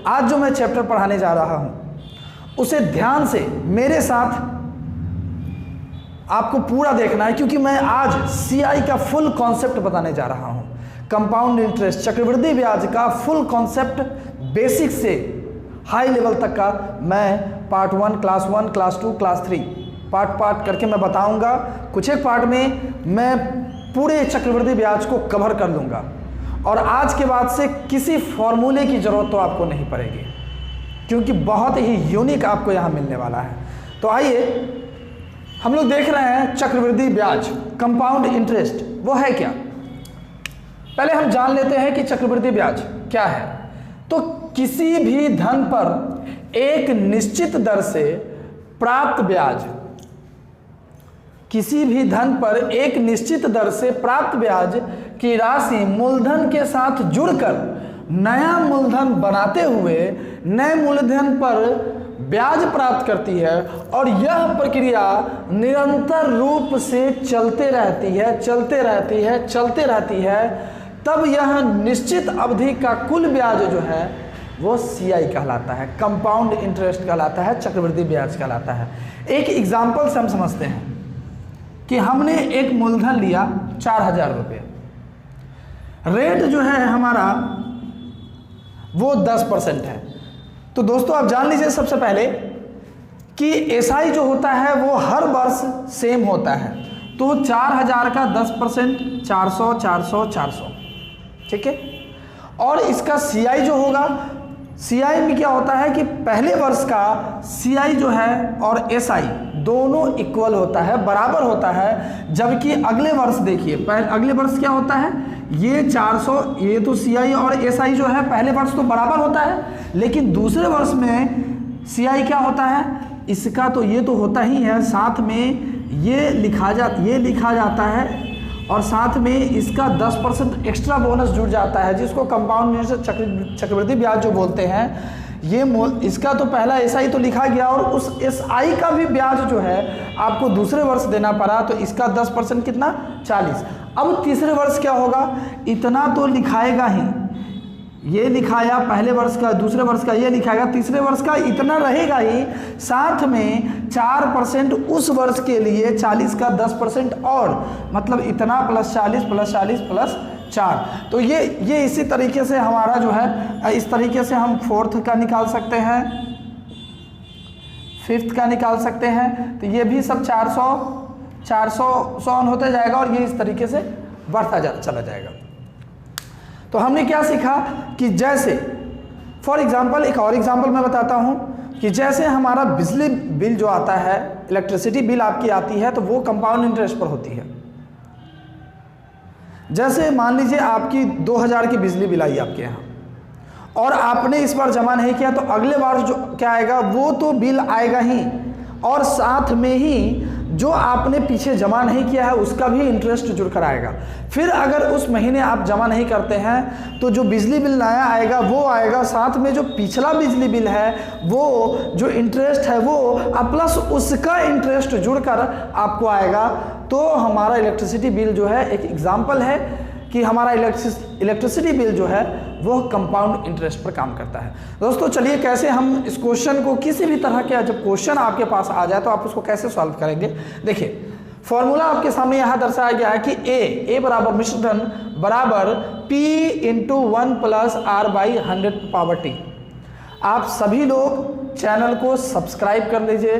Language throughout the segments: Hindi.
आज जो मैं चैप्टर पढ़ाने जा रहा हूं उसे ध्यान से मेरे साथ आपको पूरा देखना है, क्योंकि मैं आज सीआई का फुल कॉन्सेप्ट बताने जा रहा हूं। कंपाउंड इंटरेस्ट, चक्रवृद्धि ब्याज का फुल कॉन्सेप्ट बेसिक से हाई लेवल तक का मैं part 1, class 1, class 2, class 3 part करके मैं बताऊंगा। कुछ एक पार्ट में मैं पूरे चक्रवृद्धि ब्याज को कवर कर लूँगा और आज के बाद से किसी फॉर्मूले की ज़रूरत तो आपको नहीं पड़ेगी, क्योंकि बहुत ही यूनिक आपको यहाँ मिलने वाला है। तो आइए हम लोग देख रहे हैं चक्रवृद्धि ब्याज, कंपाउंड इंटरेस्ट वो है क्या। पहले हम जान लेते हैं कि चक्रवृद्धि ब्याज क्या है। तो किसी भी धन पर एक निश्चित दर से प्राप्त ब्याज, किसी भी धन पर एक निश्चित दर से प्राप्त ब्याज की राशि मूलधन के साथ जुड़कर नया मूलधन बनाते हुए नए मूलधन पर ब्याज प्राप्त करती है, और यह प्रक्रिया निरंतर रूप से चलते रहती है। तब यह निश्चित अवधि का कुल ब्याज जो है वो सीआई कहलाता है, कंपाउंड इंटरेस्ट कहलाता है, चक्रवृद्धि ब्याज कहलाता है। एक एग्जाम्पल से हम समझते हैं कि हमने एक मूलधन लिया 4000 रुपये, रेट जो है हमारा वो 10% है। तो दोस्तों आप जान लीजिए सबसे पहले कि एसआई जो होता है वो हर वर्ष सेम होता है। तो 4000 का 10% 400 400 400, ठीक है। और इसका सीआई जो होगा, सीआई में क्या होता है कि पहले वर्ष का सीआई जो है और एसआई दोनों इक्वल होता है, बराबर होता है। जबकि अगले वर्ष देखिए, अगले वर्ष क्या होता है, ये 400, ये तो सीआई और एसआई जो है पहले वर्ष तो बराबर होता है, लेकिन दूसरे वर्ष में सीआई क्या होता है, इसका तो ये तो होता ही है, साथ में ये लिखा जाता है और साथ में इसका 10% एक्स्ट्रा बोनस जुड़ जाता है, जिसको कंपाउंड इंटरेस्ट चक्रवृद्धि ब्याज जो बोलते हैं। ये इसका तो पहला एसआई तो लिखा गया और उस एसआई का भी ब्याज जो है आपको दूसरे वर्ष देना पड़ा, तो इसका 10% कितना, 40। अब तीसरे वर्ष क्या होगा, इतना तो लिखाएगा ही, ये लिखाया पहले वर्ष का, दूसरे वर्ष का ये लिखाएगा, तीसरे वर्ष का इतना रहेगा ही, साथ में 4% उस वर्ष के लिए 40 का 10% और, मतलब इतना प्लस 40 प्लस 40 प्लस 4। तो ये इसी तरीके से हमारा जो है, इस तरीके से हम 4th का निकाल सकते हैं, 5th का निकाल सकते हैं। तो ये भी सब 400 होता जाएगा और ये इस तरीके से बढ़ता चला जाएगा। तो हमने क्या सीखा कि जैसे फॉर एग्जांपल, एक और एग्जांपल मैं बताता हूं कि जैसे हमारा बिजली बिल जो आता है, इलेक्ट्रिसिटी बिल आपकी आती है, तो वो कंपाउंड इंटरेस्ट पर होती है। जैसे मान लीजिए आपकी 2000 की बिजली बिल आई आपके यहाँ और आपने इस बार जमा नहीं किया, तो अगले बार जो क्या आएगा वो तो बिल आएगा ही, और साथ में ही जो आपने पीछे जमा नहीं किया है उसका भी इंटरेस्ट जुड़कर आएगा। फिर अगर उस महीने आप जमा नहीं करते हैं तो जो बिजली बिल नया आएगा वो आएगा, साथ में जो पिछला बिजली बिल है वो जो इंटरेस्ट है वो प्लस उसका इंटरेस्ट जुड़कर आपको आएगा। तो हमारा इलेक्ट्रिसिटी बिल जो है एक एग्जाम्पल है कि हमारा इलेक्ट्रिसिटी बिल जो है वो कंपाउंड इंटरेस्ट पर काम करता है। दोस्तों चलिए कैसे हम इस क्वेश्चन को, किसी भी तरह के जब क्वेश्चन आपके पास आ जाए तो आप उसको कैसे सॉल्व करेंगे। देखिए फॉर्मूला आपके सामने यहाँ दर्शाया गया है कि ए बराबर मिश्र धन बराबर P × 1 + R/100⁻T। आप सभी लोग चैनल को सब्सक्राइब कर लीजिए,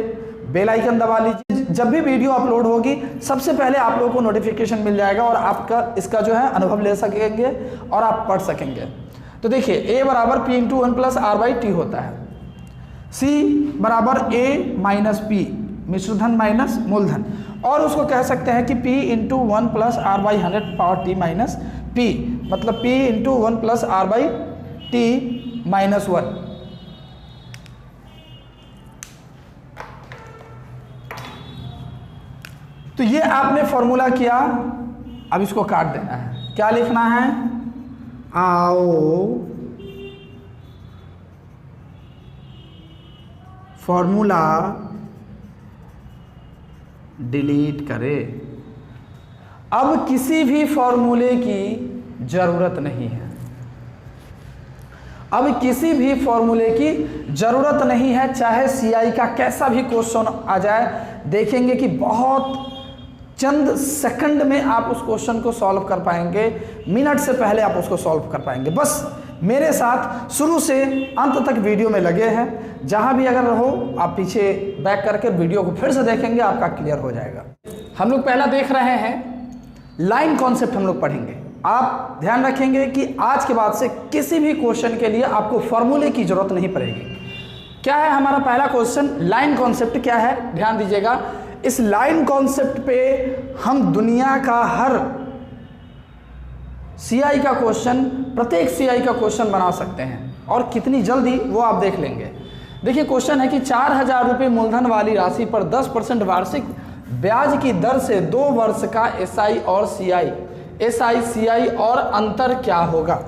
बेल आइकन दबा लीजिए, जब भी वीडियो अपलोड होगी सबसे पहले आप लोगों को नोटिफिकेशन मिल जाएगा और आपका इसका जो है अनुभव ले सकेंगे और आप पढ़ सकेंगे। तो देखिए A बराबर P × 1 + R/T होता है, C बराबर A - P मिश्रधन माइनस मूलधन, और उसको कह सकते हैं कि P × 1 + R/100⁻T - P, मतलब P × 1 + R/T - 1। तो ये आपने फॉर्मूला किया, अब इसको काट देना है। क्या लिखना है, आओ फॉर्मूला डिलीट करें। अब किसी भी फॉर्मूले की जरूरत नहीं है। अब किसी भी फॉर्मूले की ज़रूरत नहीं है, चाहे सीआई का कैसा भी क्वेश्चन आ जाए, देखेंगे कि बहुत चंद सेकंड में आप उस क्वेश्चन को सॉल्व कर पाएंगे, मिनट से पहले आप उसको सॉल्व कर पाएंगे। बस मेरे साथ शुरू से अंत तक वीडियो में लगे हैं, जहां भी अगर रहो आप पीछे बैक करके वीडियो को फिर से देखेंगे, आपका क्लियर हो जाएगा। हम लोग पहला देख रहे हैं लाइन कॉन्सेप्ट, हम लोग पढ़ेंगे। आप ध्यान रखेंगे कि आज के बाद से किसी भी क्वेश्चन के लिए आपको फॉर्मूले की जरूरत नहीं पड़ेगी। क्या है हमारा पहला क्वेश्चन, लाइन कॉन्सेप्ट क्या है, ध्यान दीजिएगा। इस लाइन कॉन्सेप्ट पे हम दुनिया का हर सीआई का क्वेश्चन, प्रत्येक सीआई का क्वेश्चन बना सकते हैं, और कितनी जल्दी वो आप देख लेंगे। देखिए क्वेश्चन है कि 4000 रुपये मूलधन वाली राशि पर 10% वार्षिक ब्याज की दर से 2 वर्ष का एसआई और सीआई, एसआई सीआई और अंतर क्या होगा।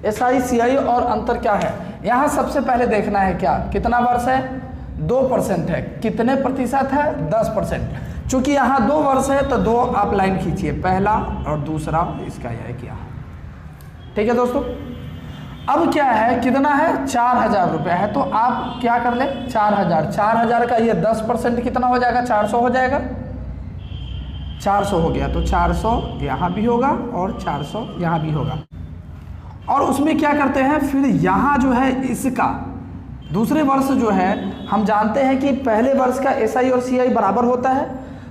एसआई सीआई और अंतर क्या है, यहाँ सबसे पहले देखना है क्या, कितना वर्ष है, 2% है, कितने प्रतिशत है, 10%। चूंकि यहाँ 2 वर्ष है तो 2 आप लाइन खींचिए, पहला और दूसरा इसका यह किया, ठीक है दोस्तों। अब क्या है, कितना है, 4000 रुपये है, तो आप क्या कर ले, 4000 का ये 10% कितना हो जाएगा, 400 हो जाएगा, 400 हो गया, तो 400 यहाँ भी होगा और 400 यहाँ भी होगा। और उसमें क्या करते हैं फिर, यहाँ जो है इसका दूसरे वर्ष जो है, हम जानते हैं कि पहले वर्ष का एसआई और सीआई बराबर होता है,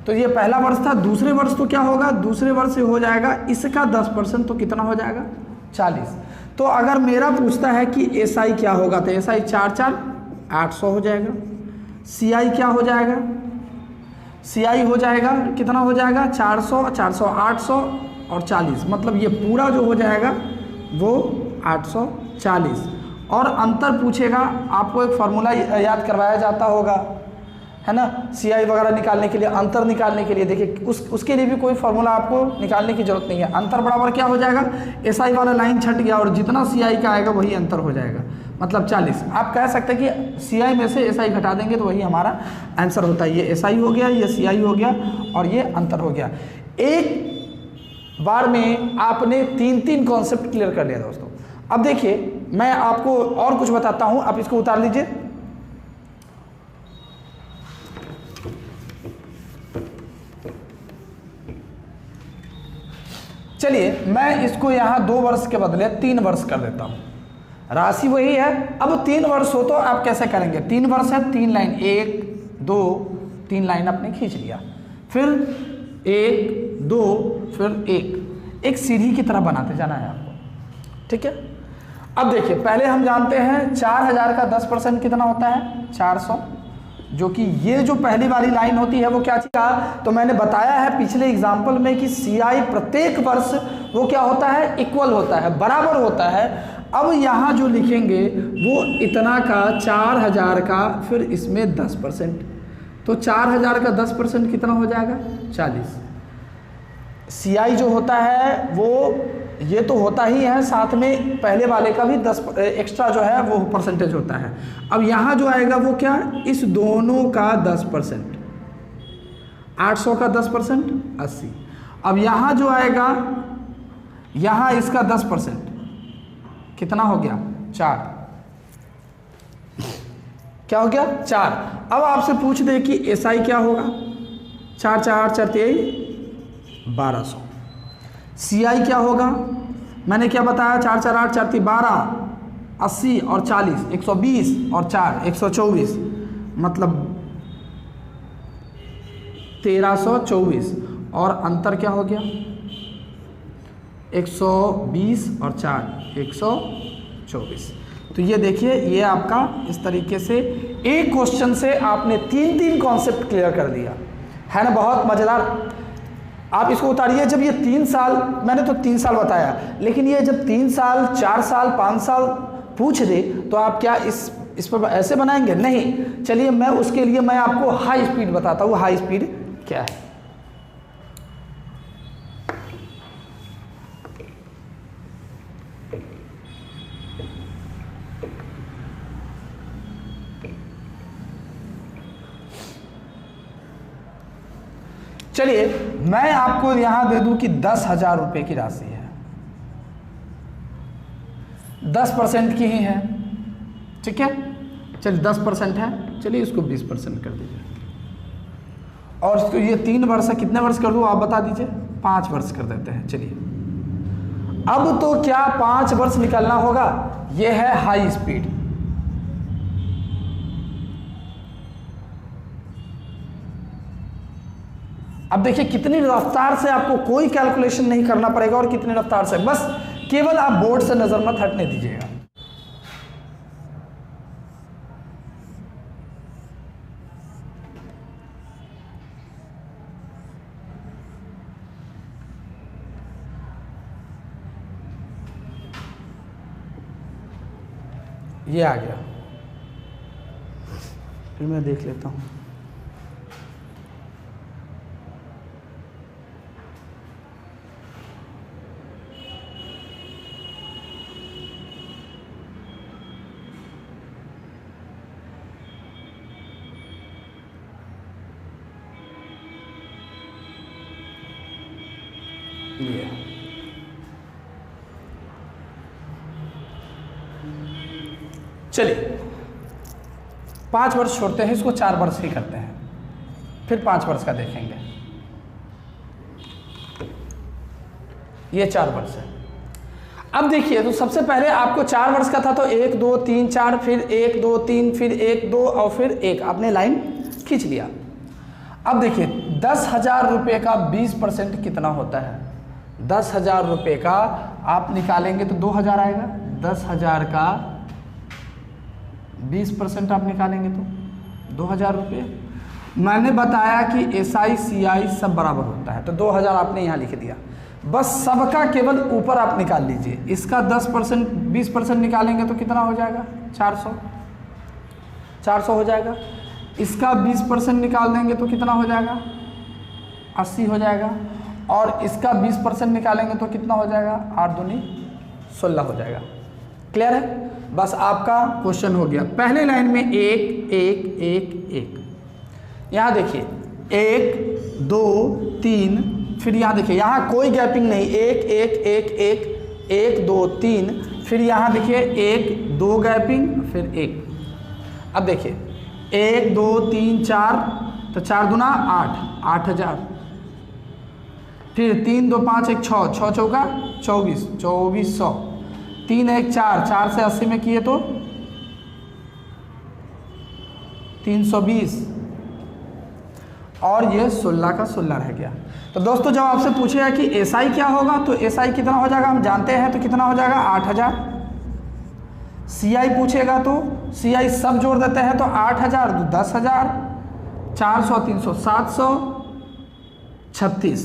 तो ये पहला वर्ष था, दूसरे वर्ष तो क्या होगा, दूसरे वर्ष से हो जाएगा इसका 10%, तो कितना हो जाएगा, 40। तो अगर मेरा पूछता है कि एसआई क्या होगा, तो एसआई 4 800 हो जाएगा, सीआई क्या हो जाएगा, सीआई हो जाएगा कितना हो जाएगा, 400 400 800 और 40, मतलब ये पूरा जो हो जाएगा वो 840। और अंतर पूछेगा, आपको एक फार्मूला याद करवाया जाता होगा, है ना, सीआई वगैरह निकालने के लिए, अंतर निकालने के लिए। देखिए उसके लिए भी कोई फार्मूला आपको निकालने की जरूरत नहीं है। अंतर बराबर क्या हो जाएगा, एसआई वाला लाइन छट गया और जितना सीआई का आएगा वही अंतर हो जाएगा, मतलब 40। आप कह सकते हैं कि सीआई में से एसआई घटा देंगे तो वही हमारा आंसर होता है। ये एसआई हो गया, ये सीआई हो गया और ये अंतर हो गया। एक बार में आपने 3 कॉन्सेप्ट क्लियर कर लिया दोस्तों। अब देखिए मैं आपको और कुछ बताता हूं, आप इसको उतार लीजिए। चलिए मैं इसको यहां 2 वर्ष के बदले 3 वर्ष कर देता हूं, राशि वही है। अब 3 वर्ष हो तो आप कैसे करेंगे, 3 वर्ष है, 3 लाइन, 1 2 3 लाइन आपने खींच लिया, फिर 1 2 फिर 1, एक सीढ़ी की तरह बनाते जाना है आपको, ठीक है। अब देखिए पहले हम जानते हैं 4000 का 10% कितना होता है, 400, जो कि ये जो पहली वाली लाइन होती है वो क्या था, तो मैंने बताया है पिछले एग्जाम्पल में कि सीआई प्रत्येक वर्ष वो क्या होता है, इक्वल होता है, बराबर होता है। अब यहाँ जो लिखेंगे वो इतना का 4000 का, फिर इसमें 10%, तो 4000 का 10% कितना हो जाएगा, 40। सीआई जो होता है वो ये तो होता ही है, साथ में पहले वाले का भी 10 एक्स्ट्रा जो है वो परसेंटेज होता है। अब यहाँ जो आएगा वो क्या, इस दोनों का 10%, 800 का 10% 80। अब यहाँ जो आएगा, यहाँ इसका 10% कितना हो गया, 4, क्या हो गया, 4। अब आपसे पूछ दे कि एसआई क्या होगा, 4 4 4 23 1200। सीआई क्या होगा, मैंने क्या बताया, 4 4 8 4 3 12 80 और 40, 120 और 4 124, मतलब 1324। और अंतर क्या हो गया, 120 और 4 124। तो ये देखिए, ये आपका इस तरीके से एक क्वेश्चन से आपने 3 कॉन्सेप्ट क्लियर कर दिया, है ना, बहुत मज़ेदार। आप इसको उतारिए, जब ये 3 साल, मैंने तो 3 साल बताया, लेकिन ये जब 3 साल 4 साल 5 साल पूछ दे तो आप क्या इस पर ऐसे बनाएंगे, नहीं। चलिए मैं उसके लिए मैं आपको हाई स्पीड बताता हूँ, हाई स्पीड क्या है। चलिए मैं आपको यहां दे दूं कि 10,000 रुपए की राशि है, 10% की ही है, ठीक है। चलिए 10% है, चलिए इसको 20% कर दीजिए। और इसको ये 3 वर्ष है, कितने वर्ष कर दूँ आप बता दीजिए? 5 वर्ष कर देते हैं। चलिए अब तो क्या 5 वर्ष निकलना होगा, ये है हाई स्पीड। अब देखिए कितनी रफ्तार से, आपको कोई कैलकुलेशन नहीं करना पड़ेगा और कितनी रफ्तार से, बस केवल आप बोर्ड से नजर मत हटने दीजिएगा। ये आ गया, फिर मैं देख लेता हूँ। ये चलिए 5 वर्ष छोड़ते हैं, इसको 4 वर्ष ही करते हैं, फिर 5 वर्ष का देखेंगे। ये 4 वर्ष है। अब देखिए, तो सबसे पहले आपको 4 वर्ष का था तो 1 2 3 4, फिर 1 2 3, फिर 1 2 और फिर 1, आपने लाइन खींच लिया। अब देखिए 10,000 रुपये का 20% कितना होता है? 10,000 रुपये का आप निकालेंगे तो 2,000 आएगा। 10,000 का 20% आप निकालेंगे तो 2,000 रुपये। मैंने बताया कि SI CI सब बराबर होता है, तो 2,000 आपने यहाँ लिख दिया। बस सबका केवल ऊपर आप निकाल लीजिए। इसका 10% 20% निकालेंगे तो कितना हो जाएगा? 400 हो जाएगा। इसका 20% निकाल देंगे तो कितना हो जाएगा? 80 हो जाएगा। और इसका 20% निकालेंगे तो कितना हो जाएगा? 8 दूनी 16 हो जाएगा। क्लियर है? बस आपका क्वेश्चन हो गया। पहले लाइन में 1 1 1 1, यहाँ देखिए 1 2 3, फिर यहाँ देखिए यहाँ कोई गैपिंग नहीं, 1 1 1 1 1 2 3, फिर यहाँ देखिए 1 2 गैपिंग, फिर 1। अब देखिए 1 2 3 4, तो 4 दूना 8, 8,000। फिर 3 2 5 1 6, 6 चौका 24, 2400। 3 1 4, 4 से 80 में किए तो 320, और ये 16 का 16 रह गया। तो दोस्तों जब आपसे पूछेगा कि SI क्या होगा, तो SI कितना हो जाएगा हम जानते हैं, तो कितना हो जाएगा? 8,000। CI पूछेगा तो CI सब जोड़ देते हैं तो 8,000 तो 10,000, 400 300 736,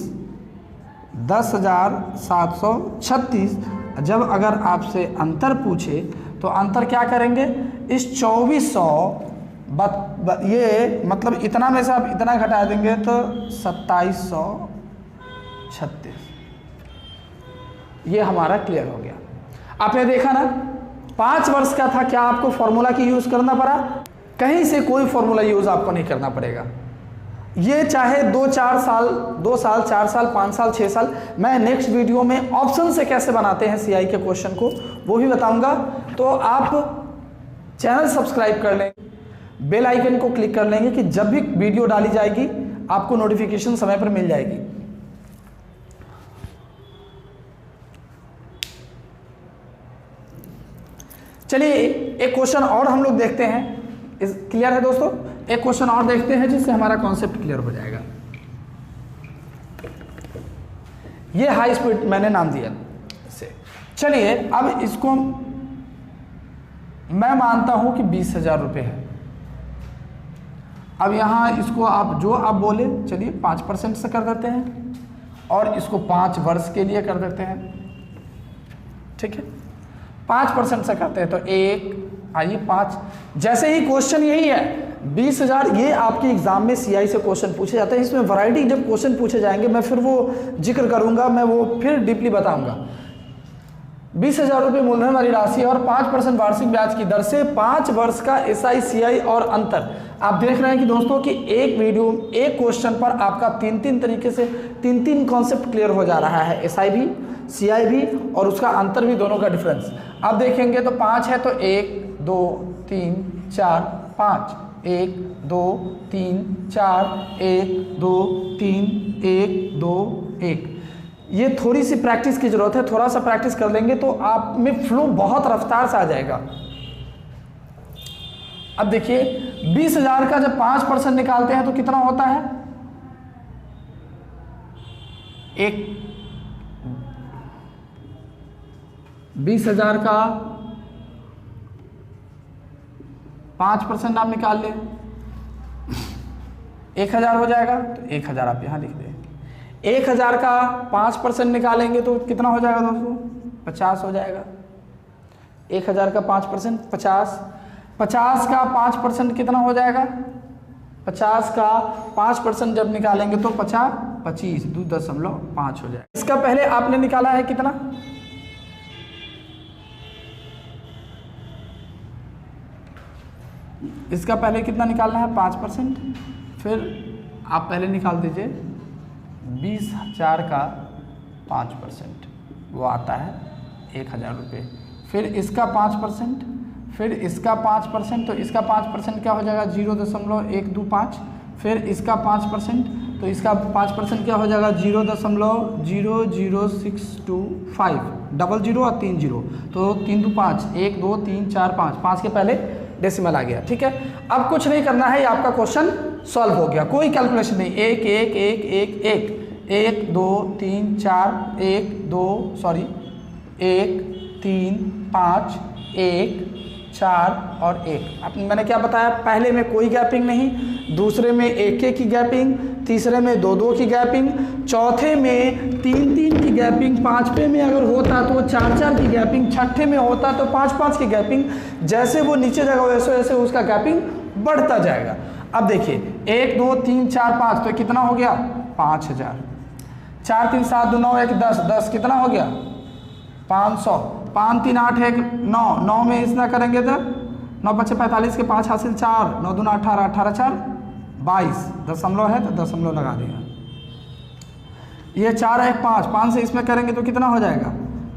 10,736। जब अगर आपसे अंतर पूछे तो अंतर क्या करेंगे? इस 2400 ये मतलब इतना में से आप इतना घटा देंगे तो 2736। ये हमारा क्लियर हो गया। आपने देखा ना 5 वर्ष का था, क्या आपको फॉर्मूला की यूज़ करना पड़ा? कहीं से कोई फॉर्मूला यूज़ आपको नहीं करना पड़ेगा। ये चाहे 2 साल 4 साल 5 साल 6 साल, मैं नेक्स्ट वीडियो में ऑप्शन से कैसे बनाते हैं CI के क्वेश्चन को वो भी बताऊंगा। तो आप चैनल सब्सक्राइब कर लें, बेल आइकन को क्लिक कर लेंगे कि जब भी वीडियो डाली जाएगी आपको नोटिफिकेशन समय पर मिल जाएगी। चलिए एक क्वेश्चन और हम लोग देखते हैं। क्लियर है दोस्तों? एक क्वेश्चन और देखते हैं जिससे हमारा कॉन्सेप्ट क्लियर हो जाएगा। ये हाई स्पीड मैंने नाम दिया इसे। चलिए अब इसको मैं मानता हूं कि 20,000 रुपये है। अब यहाँ इसको आप जो आप बोले, चलिए 5% से कर देते हैं और इसको 5 वर्ष के लिए कर देते हैं। ठीक है, 5% से करते हैं तो 1 आइए 5। जैसे ही क्वेश्चन यही है 20,000, ये आपके एग्जाम में CI से क्वेश्चन पूछे जाते हैं। इसमें वैरायटी जब क्वेश्चन पूछे जाएंगे मैं फिर वो जिक्र करूंगा, मैं वो फिर डीपली बताऊंगा। 20,000 रुपये मूलधन वाली राशि और 5% वार्षिक ब्याज की दर से 5 वर्ष का SI CI और अंतर। आप देख रहे हैं कि दोस्तों कि एक वीडियो एक क्वेश्चन पर आपका 3 तरीके से 3 कॉन्सेप्ट क्लियर हो जा रहा है। SI भी, CI भी और उसका अंतर भी, दोनों का डिफरेंस। अब देखेंगे तो 5 है तो 1 2 3 4 5, 1 2 3 4, 1 2 3 1 2 1। ये थोड़ी सी प्रैक्टिस की जरूरत है, थोड़ा सा प्रैक्टिस कर लेंगे तो आप में फ्लो बहुत रफ्तार से आ जाएगा। अब देखिए 20,000 का जब 5% निकालते हैं तो कितना होता है? 20,000 का 5% आप निकाल लें, 1,000 हो जाएगा। तो 1,000 आप यहाँ लिख दें। 1,000 का 5% निकालेंगे तो कितना हो जाएगा दोस्तों? 50 हो जाएगा। 1,000 का 5% 50, 50 का 5% कितना हो जाएगा? 50 का 5% जब निकालेंगे तो 25.5 हो जाएगा। इसका पहले आपने निकाला है कितना? इसका पहले कितना निकालना है? 5%। फिर आप पहले निकाल दीजिए 20,000 का 5%, वो आता है 1,000 रुपये। फिर इसका 5%, फिर इसका 5%, तो इसका 5% क्या हो जाएगा? 0.125। फिर इसका 5%, तो इसका 5% क्या हो जाएगा? 0.00625, डबल 0 और 3 0, तो 3 2 5, 1 2 3 4 5, 5 के पहले डेसिमल आ गया। ठीक है, अब कुछ नहीं करना है, ये आपका क्वेश्चन सॉल्व हो गया, कोई कैलकुलेशन नहीं। 1 1 1 1 1 1 2 3 4 1 2 सॉरी 1 3 5 1 4 और 1। अब मैंने क्या बताया? पहले में कोई गैपिंग नहीं, दूसरे में 1 1 की गैपिंग, तीसरे में 2 2 की गैपिंग, चौथे में 3 3 की गैपिंग, पाँचवें में अगर होता तो 4 4 की गैपिंग, छठे में होता तो 5 5 की गैपिंग। जैसे वो नीचे जाएगा वैसे वैसे उसका गैपिंग बढ़ता जाएगा। अब देखिए 1 2 3 4 5, तो कितना हो गया? 5,000। 4 3 7 2 9 1 10, 10 कितना हो गया? 500। 5 3 8 1 9, 9 में इतना करेंगे तो 9 5 45 के 5 हासिल 4, 9 2 18, 18 4 22, दशमलव है तो दशमलव लगा देगा। ये 4 1 5, 5 से इसमें करेंगे तो कितना हो जाएगा?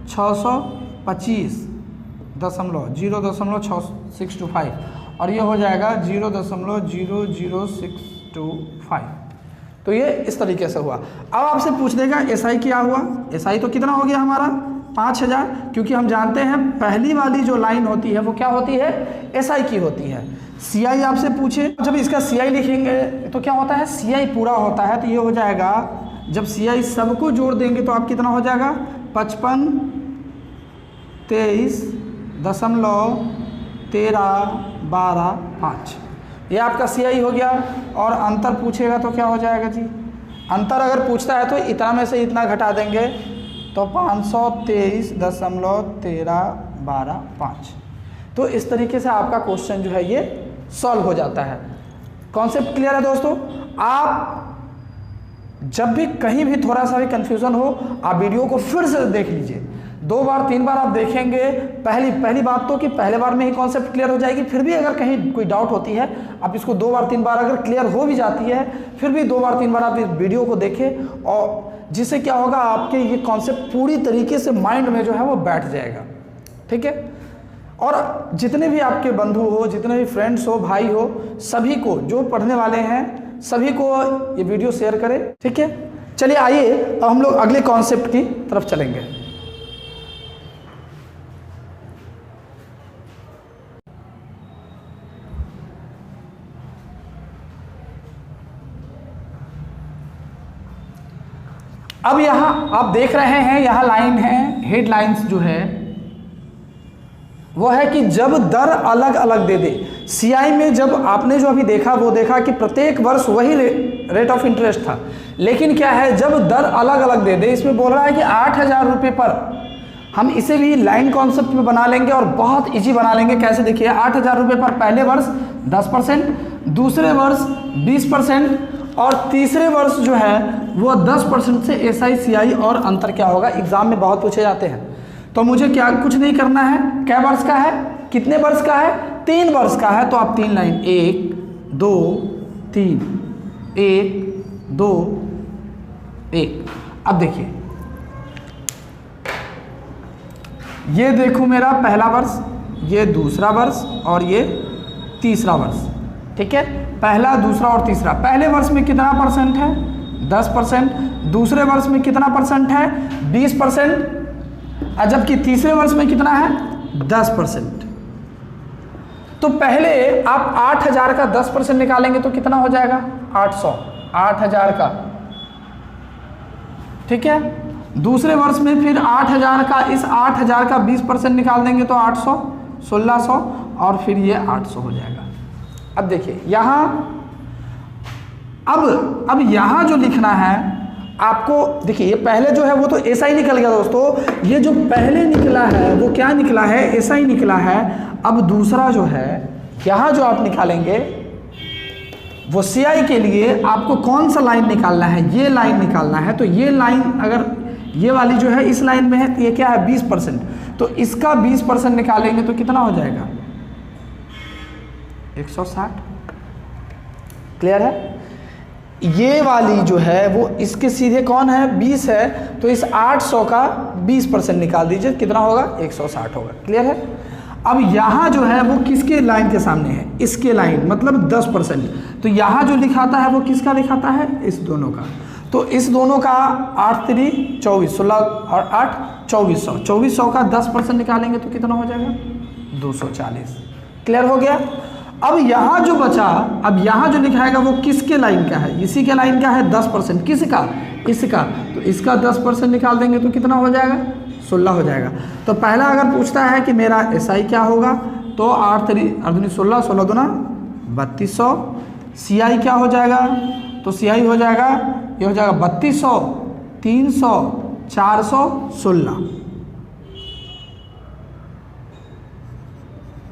625.0.0625 और ये हो जाएगा 0.00625। तो ये इस तरीके से हुआ। अब आपसे पूछ देगा SI क्या हुआ? SI तो कितना हो गया हमारा? 5,000, क्योंकि हम जानते हैं पहली वाली जो लाइन होती है वो क्या होती है? SI की होती है। CI आपसे पूछे, जब इसका CI लिखेंगे तो क्या होता है? CI पूरा होता है, तो ये हो जाएगा, जब CI सबको जोड़ देंगे तो आप कितना हो जाएगा? 55 23 दशमलव 13 12 5। ये आपका CI हो गया। और अंतर पूछेगा तो क्या हो जाएगा जी? अंतर अगर पूछता है तो इतना में से इतना घटा देंगे तो 523.1312.5। तो इस तरीके से आपका क्वेश्चन जो है ये सॉल्व हो जाता है। कॉन्सेप्ट क्लियर है दोस्तों? आप जब भी कहीं भी थोड़ा सा भी कंफ्यूजन हो, आप वीडियो को फिर से देख लीजिए, 2 बार 3 बार आप देखेंगे। पहली बात तो कि पहले बार में ही कॉन्सेप्ट क्लियर हो जाएगी। फिर भी अगर कहीं कोई डाउट होती है, आप इसको 2 बार 3 बार अगर क्लियर हो भी जाती है, फिर भी 2 बार 3 बार आप इस वीडियो को देखें, और जिससे क्या होगा, आपके ये कॉन्सेप्ट पूरी तरीके से माइंड में जो है वो बैठ जाएगा। ठीक है, और जितने भी आपके बंधु हो, जितने भी फ्रेंड्स हो, भाई हो, सभी को जो पढ़ने वाले हैं सभी को ये वीडियो शेयर करें। ठीक है, चलिए आइए अब हम लोग अगले कॉन्सेप्ट की तरफ चलेंगे। अब यहाँ आप देख रहे हैं, यहाँ लाइन है, हेडलाइंस जो है वो है कि जब दर अलग अलग दे दे। CI में जब आपने जो अभी देखा वो देखा कि प्रत्येक वर्ष वही रेट ऑफ इंटरेस्ट था, लेकिन क्या है जब दर अलग अलग दे दे, इसमें बोल रहा है कि 8,000 रुपये पर, हम इसे भी लाइन कॉन्सेप्ट में बना लेंगे और बहुत इजी बना लेंगे। कैसे? देखिए 8,000 रुपये पर पहले वर्ष 10%, दूसरे वर्ष 20% और तीसरे वर्ष जो है वो 10% से SI CI और अंतर क्या होगा, एग्जाम में बहुत पूछे जाते हैं। तो मुझे क्या कुछ नहीं करना है। क्या वर्ष का है? कितने वर्ष का है? 3 वर्ष का है। तो आप 3 लाइन 1 2 3 1 2 1। अब देखिए ये देखो मेरा पहला वर्ष, ये दूसरा वर्ष और ये तीसरा वर्ष, ठीक है। पहला, दूसरा और तीसरा। पहले वर्ष में कितना परसेंट है? 10%। दूसरे वर्ष में कितना परसेंट है? 20%। जबकि तीसरे वर्ष में कितना है? 10%। तो पहले आप 8000 का 10% निकालेंगे तो कितना हो जाएगा? 800। 8000 का, ठीक है। दूसरे वर्ष में फिर 8000 का, इस 8000 का 20% निकाल देंगे तो 800, 1600 और फिर ये 800 हो जाएगा। अब देखिए यहाँ, अब यहाँ जो लिखना है आपको, देखिए ये पहले जो है वो तो ऐसा ही निकल गया दोस्तों। ये जो पहले निकला है वो क्या निकला है? ऐसा ही निकला है। अब दूसरा जो है यहाँ जो आप निकालेंगे वो CI के लिए आपको कौन सा लाइन निकालना है? ये लाइन निकालना है। तो ये लाइन अगर ये वाली जो है इस लाइन में है तो ये क्या है? 20%। तो इसका 20% निकालेंगे तो कितना हो जाएगा? 160। क्लियर है? ये वाली जो है वो इसके सीधे कौन है? 20 है। तो इस 800 का 20% निकाल दीजिए, कितना होगा? 160 होगा। क्लियर है? अब यहाँ जो है वो किसके लाइन के सामने है? इसके लाइन, मतलब 10%। तो यहाँ जो लिखाता है वो किसका लिखाता है? इस दोनों का। तो इस दोनों का 8 3 24, 16 और 8 2400। 2400 का 10% निकालेंगे तो कितना हो जाएगा? 240। क्लियर हो गया? अब यहाँ जो बचा, अब यहाँ जो लिखाएगा वो किसके लाइन का है? इसी के लाइन का है 10%। किसका? इसका। तो इसका 10% निकाल देंगे तो कितना हो जाएगा? 16 हो जाएगा। तो पहला अगर पूछता है कि मेरा SI क्या होगा तो 8 3 16, 16 दूना 3200। CI क्या हो जाएगा? तो CI हो जाएगा, ये हो जाएगा 3200, 300, 400, 16,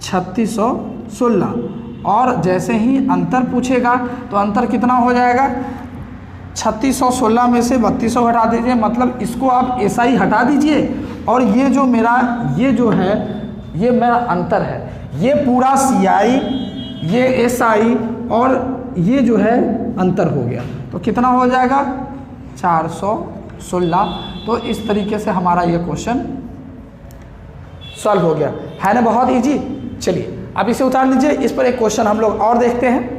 3616। और जैसे ही अंतर पूछेगा तो अंतर कितना हो जाएगा? 3616 में से 3200 हटा दीजिए, मतलब इसको आप SI हटा दीजिए और ये जो मेरा, ये जो है ये मेरा अंतर है। ये पूरा CI, ये SI और ये जो है अंतर हो गया। तो कितना हो जाएगा? 416। तो इस तरीके से हमारा ये क्वेश्चन सॉल्व हो गया है ना? बहुत इजी। चलिए अब इसे उतार लीजिए। इस पर एक क्वेश्चन हम लोग और देखते हैं।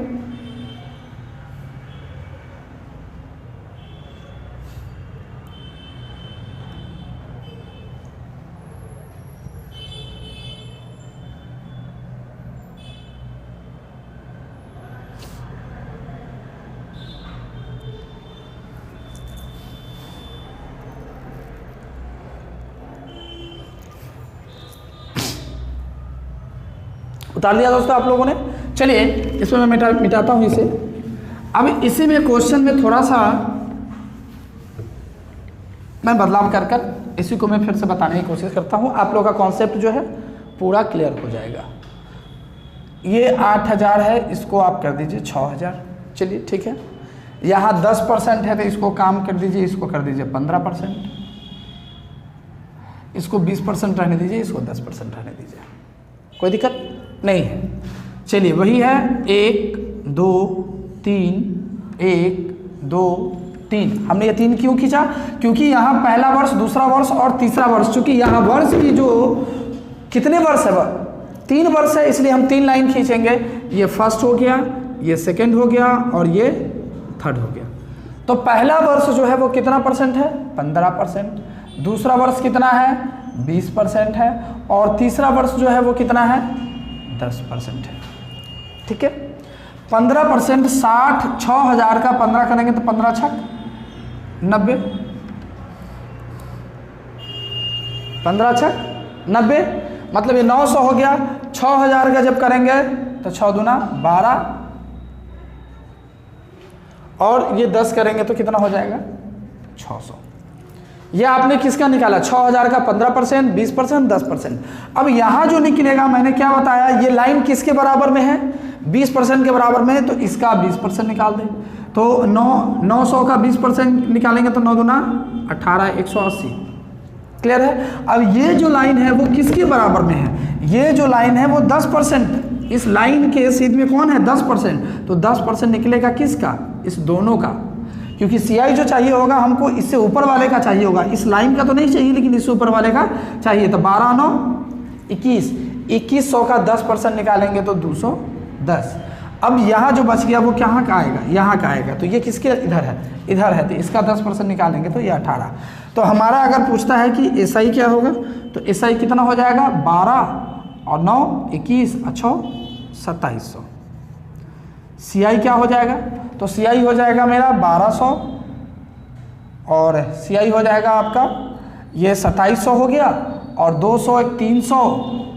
उतार लिया दोस्तों आप लोगों ने। चलिए इसमें मैं मिटाता हूँ इसे। अब इसी में क्वेश्चन में थोड़ा सा मैं बदलाव कर इसी को मैं फिर से बताने की कोशिश करता हूँ। आप लोगों का कॉन्सेप्ट जो है पूरा क्लियर हो जाएगा। ये 8000 है, इसको आप कर दीजिए 6000। चलिए ठीक है। यहाँ 10% है तो इसको काम कर दीजिए, इसको कर दीजिए 15%। इसको 20% रहने दीजिए, इसको 10% रहने दीजिए, कोई दिक्कत नहीं है। चलिए वही है 1 2 3 1 2 3। हमने ये 3 क्यों खींचा? क्योंकि यहाँ पहला वर्ष, दूसरा वर्ष और तीसरा वर्ष, चूंकि यहाँ वर्ष की जो कितने वर्ष है? 3 वर्ष है, इसलिए हम 3 लाइन खींचेंगे। ये फर्स्ट हो गया, ये सेकंड हो गया और ये थर्ड हो गया। तो पहला वर्ष जो है वो कितना परसेंट है? 15%। दूसरा वर्ष कितना है? 20% है। और तीसरा वर्ष जो है वो कितना है? 10% है। ठीक है। 15%, 60, 6000 का 15 करेंगे तो 15 छक 90, 15 छक 90, मतलब ये 900 हो गया। 6000 का जब करेंगे तो 6 दूना 12 और ये 10 करेंगे तो कितना हो जाएगा? 600। ये आपने किसका निकाला? 6000 का 15%, 20%, 10%। अब यहाँ जो निकलेगा, मैंने क्या बताया, ये लाइन किसके बराबर में है? 20% के बराबर में है, तो इसका 20% निकाल दें। तो 900 का 20% निकालेंगे तो 9 दूना 18, 180। क्लियर है? अब ये जो लाइन है वो किसके बराबर में है? ये जो लाइन है वो 10%। इस लाइन के सीध में कौन है? 10%। तो 10% निकलेगा किसका? इस दोनों का। क्योंकि CI जो चाहिए होगा हमको इससे ऊपर वाले का चाहिए होगा, इस लाइन का तो नहीं चाहिए लेकिन इससे ऊपर वाले का चाहिए। तो 12 9 21, 2100 का 10% निकालेंगे तो 210। अब यहाँ जो बच गया वो कहाँ का आएगा, यहाँ का आएगा। तो ये किसके इधर है, इधर है, तो इसका 10% निकालेंगे तो ये 18। तो हमारा अगर पूछता है कि SI क्या होगा, तो SI कितना हो जाएगा, 12 और 9 21 अच्छो 2700। CI क्या हो जाएगा, तो CI हो जाएगा मेरा 1200 और CI हो जाएगा आपका ये 2700 हो गया, और 200 एक 300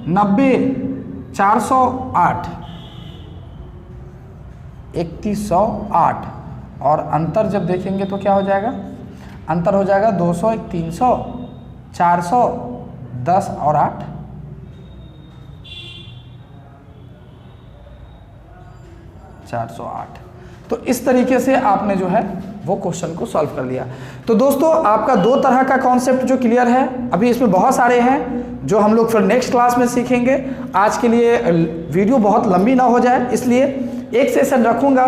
90 408 3108, और अंतर जब देखेंगे तो क्या हो जाएगा, अंतर हो जाएगा 200 एक 300 400 10 और 8 408। तो इस तरीके से आपने जो है वो क्वेश्चन को सॉल्व कर लिया। तो दोस्तों आपका दो तरह का कॉन्सेप्ट जो क्लियर है, अभी इसमें बहुत सारे हैं जो हम लोग फिर नेक्स्ट क्लास में सीखेंगे। आज के लिए वीडियो बहुत लंबी ना हो जाए इसलिए एक सेशन रखूँगा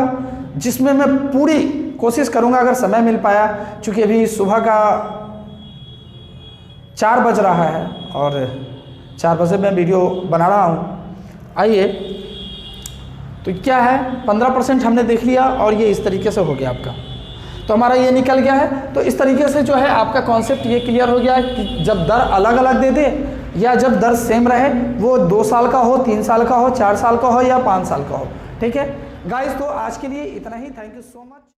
जिसमें मैं पूरी कोशिश करूँगा अगर समय मिल पाया, चूँकि अभी सुबह का 4 बज रहा है और 4 बजे मैं वीडियो बना रहा हूँ। आइए, तो क्या है 15% हमने देख लिया और ये इस तरीके से हो गया आपका, तो हमारा ये निकल गया है। तो इस तरीके से जो है आपका कॉन्सेप्ट ये क्लियर हो गया है कि जब दर अलग अलग दे दे या जब दर सेम रहे, वो 2 साल का हो, 3 साल का हो, 4 साल का हो या 5 साल का हो। ठीक है गाइस, तो आज के लिए इतना ही। Thank you so much.